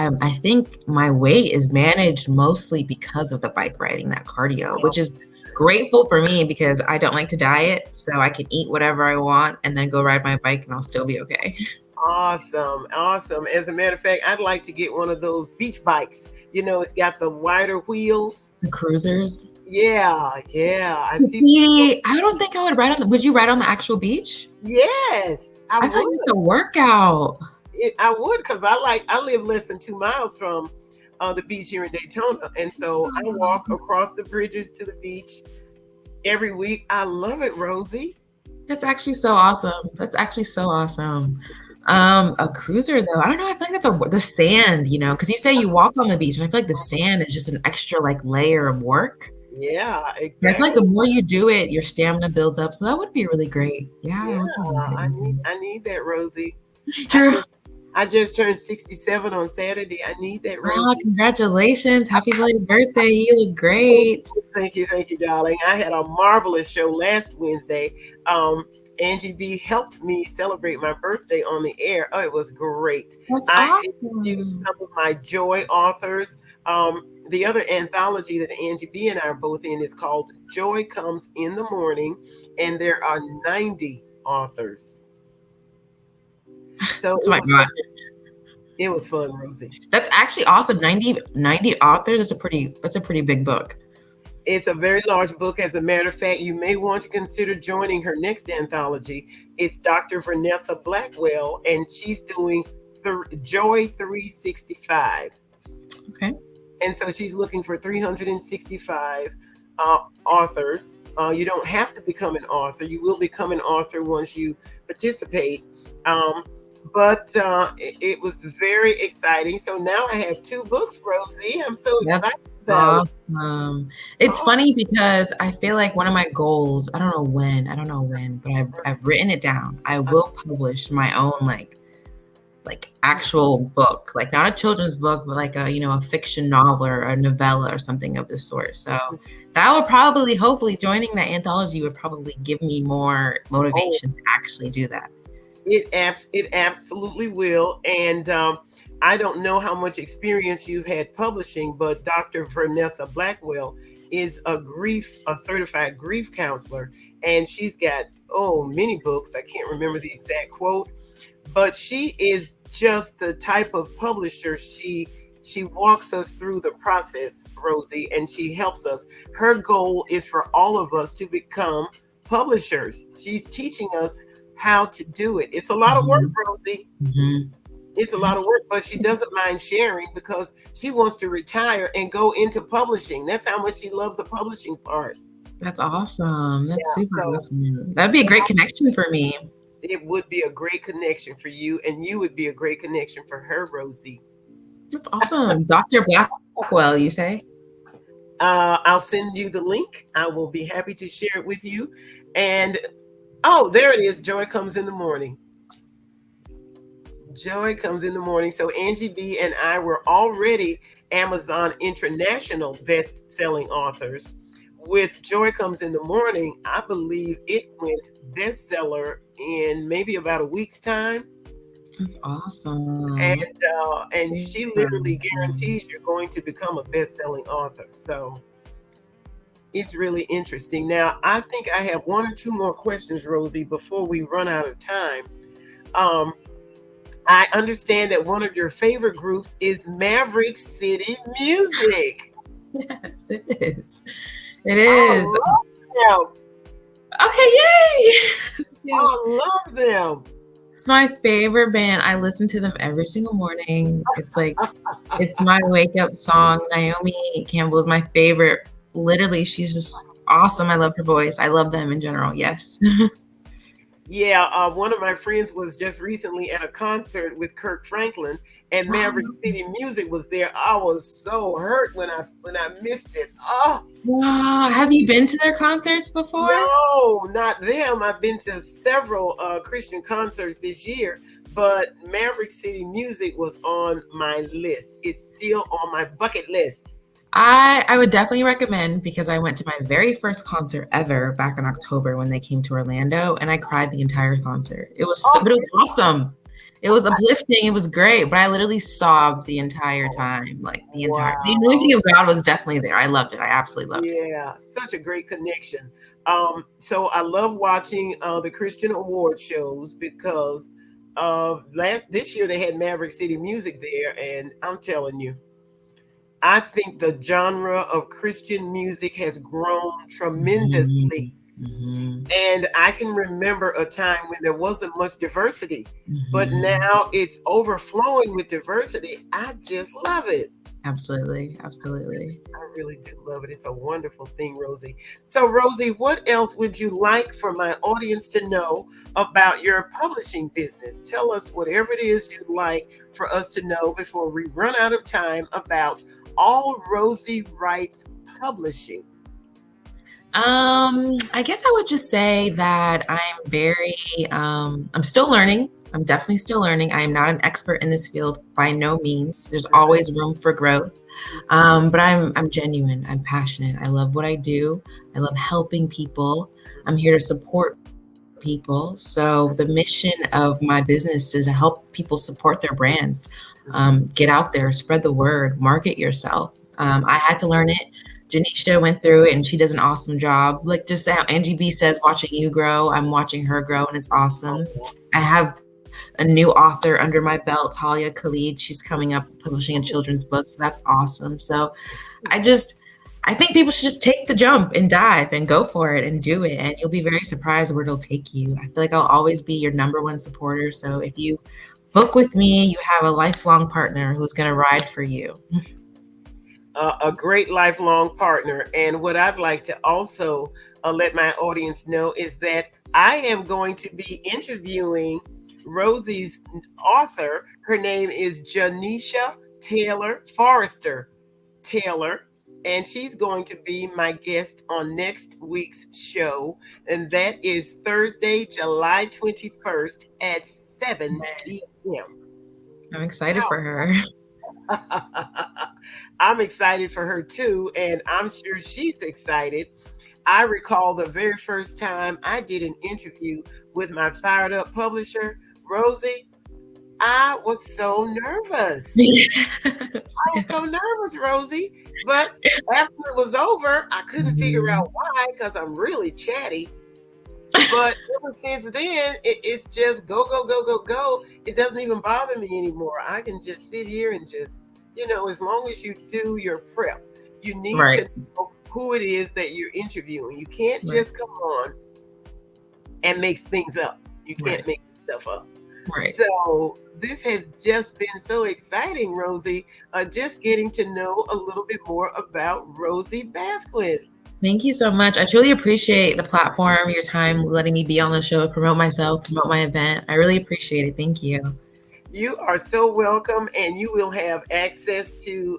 my weight is managed mostly because of the bike riding, that cardio, which is grateful for me because I don't like to diet, so I can eat whatever I want and then go ride my bike and I'll still be okay. Awesome, awesome. As a matter of fact, I'd like to get one of those beach bikes. It's got the wider wheels. The cruisers. Yeah, yeah. I see people. See, I don't think I would ride on. Would you ride on the actual beach? Yes, I I feel like it's would. a workout. I would because I live less than 2 miles from the beach here in Daytona, and so I walk across the bridges to the beach every week. I love it, Rosie. That's actually so awesome. That's actually so awesome. A cruiser though, I don't know. I feel like that's the sand, because you say you walk on the beach, and I feel like the sand is just an extra like layer of work. Yeah, And I feel like the exactly. more you do it, your stamina builds up. So that would be really great. Yeah, Yeah, I would be I need that, Rosie. I true. just I just turned 67 on Saturday. I need that, Oh, Rosie. congratulations. Happy belated birthday. You look great. Thank you, darling. I had a marvelous show last Wednesday. Angie B helped me celebrate my birthday on the air. Oh, it was great. That's I interviewed awesome. some of my joy authors. The other anthology that Angie B and I are both in is called Joy Comes in the Morning, and there are 90 authors. So That's my God. it was fun, Rosie. That's actually awesome. 90 authors. That's a pretty big book. It's a very large book. As a matter of fact, you may want to consider joining her next anthology. It's Dr. Vanessa Blackwell, and she's doing Joy 365. Okay. And so she's looking for 365 authors. You don't have to become an author. You will become an author once you participate. Um, but it was very exciting. So now I have two books, Rosie. I'm so That's excited about it. awesome. It's Oh, funny because I feel like one of my goals, I don't know when, but I've written it down. I will publish my own like actual book, like not a children's book, but like a fiction novel or a novella or something of the sort. So that would probably, hopefully, joining that anthology would probably give me more oh, motivation to actually do that. it absolutely will. And I don't know how much experience you've had publishing, but Dr. Vanessa Blackwell is a certified grief counselor, and she's got many books. I can't remember the exact quote, but she is just the type of publisher. She walks us through the process, Rosie, and she helps us. Her goal is for all of us to become publishers. She's teaching us how to do it. It's a lot of work, Mhm. Rosie. Mhm. It's a lot of work, but she doesn't mind sharing because she wants to retire and go into publishing. That's how much she loves the publishing part. That's awesome. That's super So awesome. That'd be a great connection for me. it would be a great connection for you, and you would be a great connection for her, Rosie. That's awesome. Dr. Blackwell, you say? I'll send you the link. I will be happy to share it with you. And there it is. Joy comes in the morning. Joy comes in the morning. So Angie B and I were already Amazon International best-selling authors. With Joy Comes in the Morning, I believe it went bestseller in maybe about a week's time. That's awesome. And she Super. literally guarantees you're going to become a best-selling author. So it's really interesting. Now, I think I have one or two more questions, Rosie, before we run out of time. Um, I understand that one of your favorite groups is Maverick City Music. Yes, it is. It I is. love them. Okay, yay! Yes. I love them. It's my favorite band. I listen to them every single morning. It's like, it's my wake up song. Naomi Campbell is my favorite. Literally, she's just awesome. I love her voice. I love them in general. Yes. Yeah, one of my friends was just recently at a concert with Kirk Franklin, and Maverick City Music was there. I was so hurt when I missed it. Oh, Wow. Have you been to their concerts before? no, not them. I've been to several Christian concerts this year, but Maverick City Music was on my list. It's still on my bucket list. I would definitely recommend, because I went to my very first concert ever back in October when they came to Orlando, and I cried the entire concert. It was Oh, but it was awesome. It was uplifting. It was great, but I literally sobbed the entire time. Like the anointing wow. of God was definitely there. I loved it. I absolutely loved it. Yeah, such a great connection. So I love watching the Christian award shows because this year they had Maverick City Music there, and I'm telling you, I think the genre of Christian music has grown tremendously. Mhm. And I can remember a time when there wasn't much diversity, but Mhm. now it's overflowing with diversity. I just love it. Absolutely. Absolutely. I really do love it. It's a wonderful thing, Rosie. So, Rosie, what else would you like for my audience to know about your publishing business? Tell us whatever it is you'd like for us to know before we run out of time about All Rosie Writes Publishing. I guess I would just say that I'm still learning. I'm definitely still learning. I am not an expert in this field by no means. There's always room for growth. But I'm genuine. I'm passionate. I love what I do. I love helping people. I'm here to support people. So the mission of my business is to help people support their brands, get out there, spread the word, market yourself. I had to learn it. Janisha went through it and she does an awesome job. Like just how Angie B says, watching you grow, I'm watching her grow and it's awesome. I have a new author under my belt, Talia Khalid. She's coming up publishing a children's book. So that's awesome. So I just, I think people should just take the jump and dive and go for it and do it. And you'll be very surprised where it'll take you. I feel like I'll always be your number one supporter. So if you book with me, you have a lifelong partner who's going to ride for you. A great lifelong partner. And what I'd like to also let my audience know is that I am going to be interviewing Rosie's author. Her name is Janisha Taylor Forrester Taylor, and she's going to be my guest on next week's show. And that is Thursday, July 21st at 7 p.m. I'm excited for her. I'm excited for her too, and I'm sure she's excited. I recall the very first time I did an interview with my fired up publisher, Rosie. I was so nervous. I was so nervous, Rosie. But after it was over, I couldn't figure out why because I'm really chatty. But ever since then, it's just go, go, go, go, go. It doesn't even bother me anymore. I can just sit here and just, as long as you do your prep, you need to Right. know who it is that you're interviewing. You can't Right. just come on and make things up. You can't Right. make stuff up. Right. So this has just been so exciting, Rosie. Just getting to know a little bit more about Rosie Basquin. Thank you so much. I truly appreciate the platform, your time, letting me be on the show, promote myself, promote my event. I really appreciate it. Thank you. You are so welcome, and you will have access to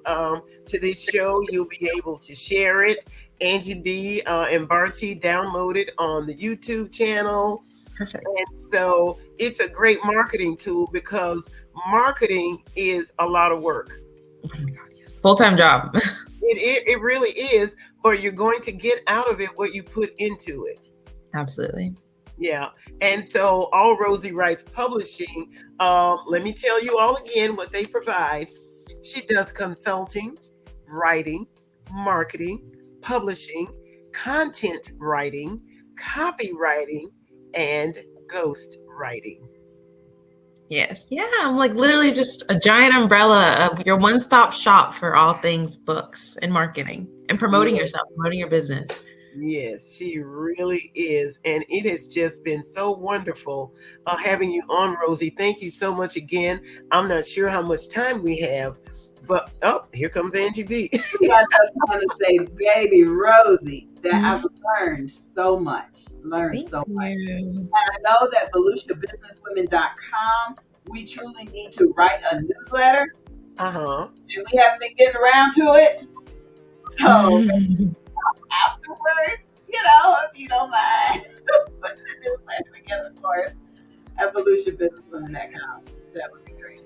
this show. You'll be able to share it. Angie B and Barty download it on the YouTube channel. Perfect. And so it's a great marketing tool because marketing is a lot of work. Oh my God, yes. full-time job. It really is, but you're going to get out of it what you put into it. Absolutely. Yeah. And so all Rosie Writes Publishing, let me tell you all again what they provide. She does consulting, writing, marketing, publishing, content writing, copywriting, and ghost writing. Yes. Yeah. I'm like literally just a giant umbrella of your one-stop shop for all things books and marketing and promoting Yes. yourself, promoting your business. Yes, she really is. And it has just been so wonderful having you on, Rosie. Thank you so much again. I'm not sure how much time we have, but oh, here comes Angie B. Yeah, I just want to say, baby Rosie, that I've learned so much. Thank So much. you. And I know that VeluciaBusinessWomen.com, we truly need to write a newsletter. Uh-huh. And we haven't been getting around to it. So afterwards, if you don't mind, put the newsletter together for us at VeluciaBusinessWomen.com. That would be great.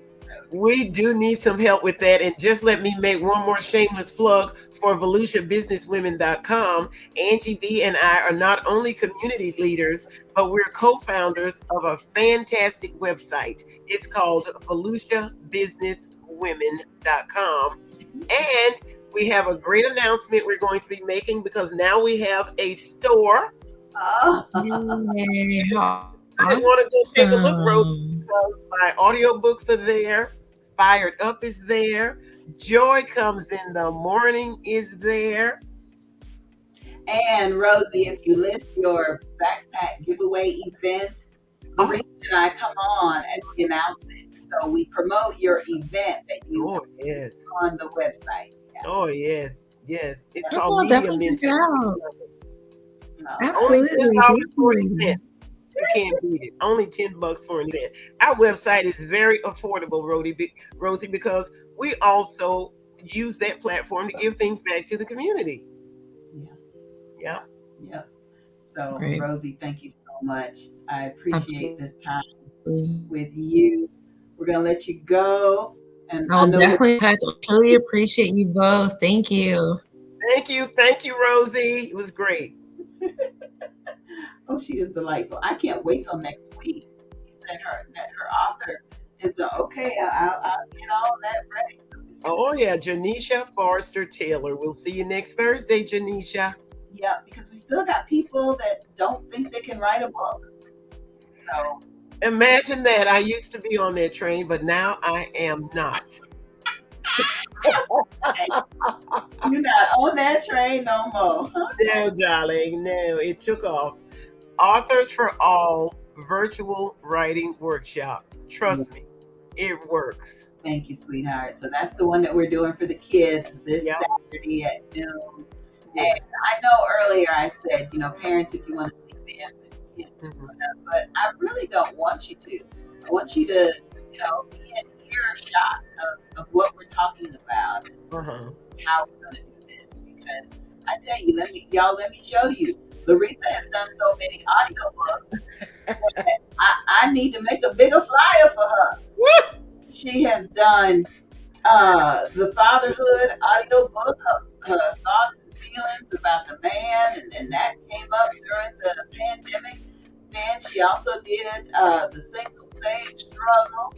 We do need some help with that. And just let me make one more shameless plug for VeluciaBusinessWomen.com. Angie B and I are not only community leaders, but we're co-founders of a fantastic website. It's called VeluciaBusinessWomen.com. And we have a great announcement we're going to be making because now we have a store. Oh. I want to go take a look, Rosie, because my audiobooks are there. Fired Up is there. Joy Comes in the Morning is there. And Rosie, if you list your backpack giveaway event, Lorena and I come on and we announce it. So we promote your event that you on the website. Yeah. Oh, yes. Yes. It's That's called Media Mentor. Absolutely. Only $10 for an event. You can't beat it. Only $10 for an event. Our website is very affordable, Rosie, because we also use that platform to give things back to the community. Yeah. So, Great. Rosie, thank you so much. I appreciate this time with you. We're going to let you go. And I'll definitely truly appreciate you both. Thank you. Thank you, Rosie. It was great. Oh, she is delightful. I can't wait till next week. You said that her author is okay. I'll get all that ready. Oh yeah, Janisha Forrester Taylor. We'll see you next Thursday, Janisha. Yeah, because we still got people that don't think they can write a book. So imagine that. I used to be on that train, but now I am not. You're not on that train no more. No, darling. No, it took off. Authors for All virtual writing workshop. Trust me, it works. Thank you, sweetheart. So that's the one that we're doing for the kids this Saturday at noon. And I know earlier I said, parents, if you want to sleep in, but I really don't want you to. I want you to, be an earshot of what we're talking about and how we're going to do this. Because I tell you, let me show you. Larissa has done so many audiobooks. I need to make a bigger flyer for her. She has done the fatherhood audiobook, her thoughts and feelings about the man, and then that came up during the pandemic. Then she also did the single sage struggle.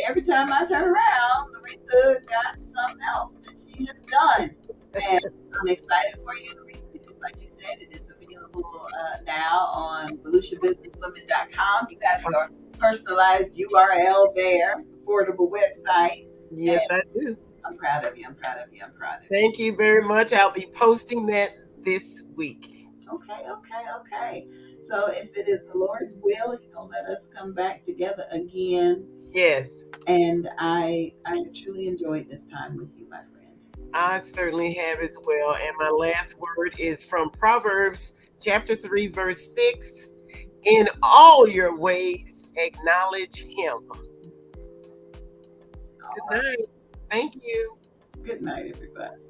Every time I turn around, Larissa got something else that she has done. And I'm excited for you, Larissa. Like you said, it is available now on VeluciaBusinessWomen.com. You got your personalized URL there, affordable website. Yes, I do. I'm proud of you. Thank you very much. I'll be posting that this week. Okay. So if it is the Lord's will, He gonna let us come back together again. Yes. And I truly enjoyed this time with you, my friend. I certainly have as well. And my last word is from Proverbs chapter 3, verse 6. In all your ways, acknowledge Him. Good night. Thank you. Good night, everybody.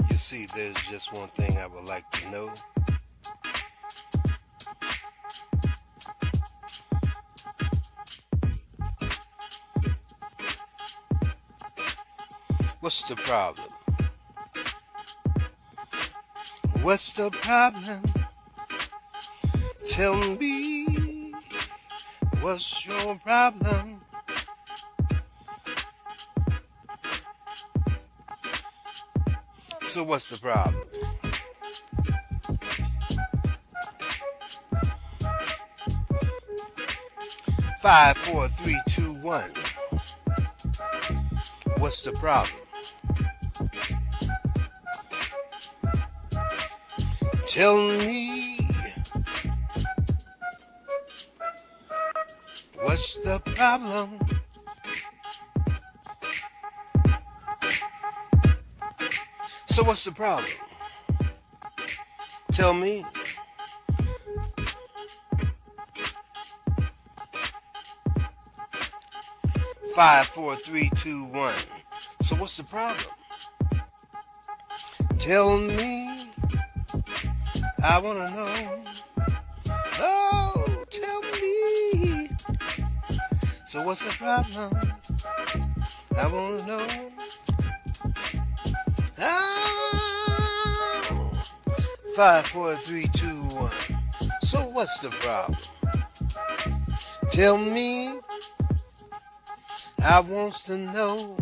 You see? see, there's just one thing I would like to know. What's the problem? What's the problem? Tell me, what's your problem? So what's the problem? Five, four, three, two, one. What's the problem? Tell me, what's the problem? So what's the problem? Tell me. Five, four, three, two, one. So what's the problem? Tell me. I wanna know. Oh, tell me. So what's the problem? I wanna know. Oh, 5, 4, 3, 2, 1. So what's the problem? Tell me. I wants to know.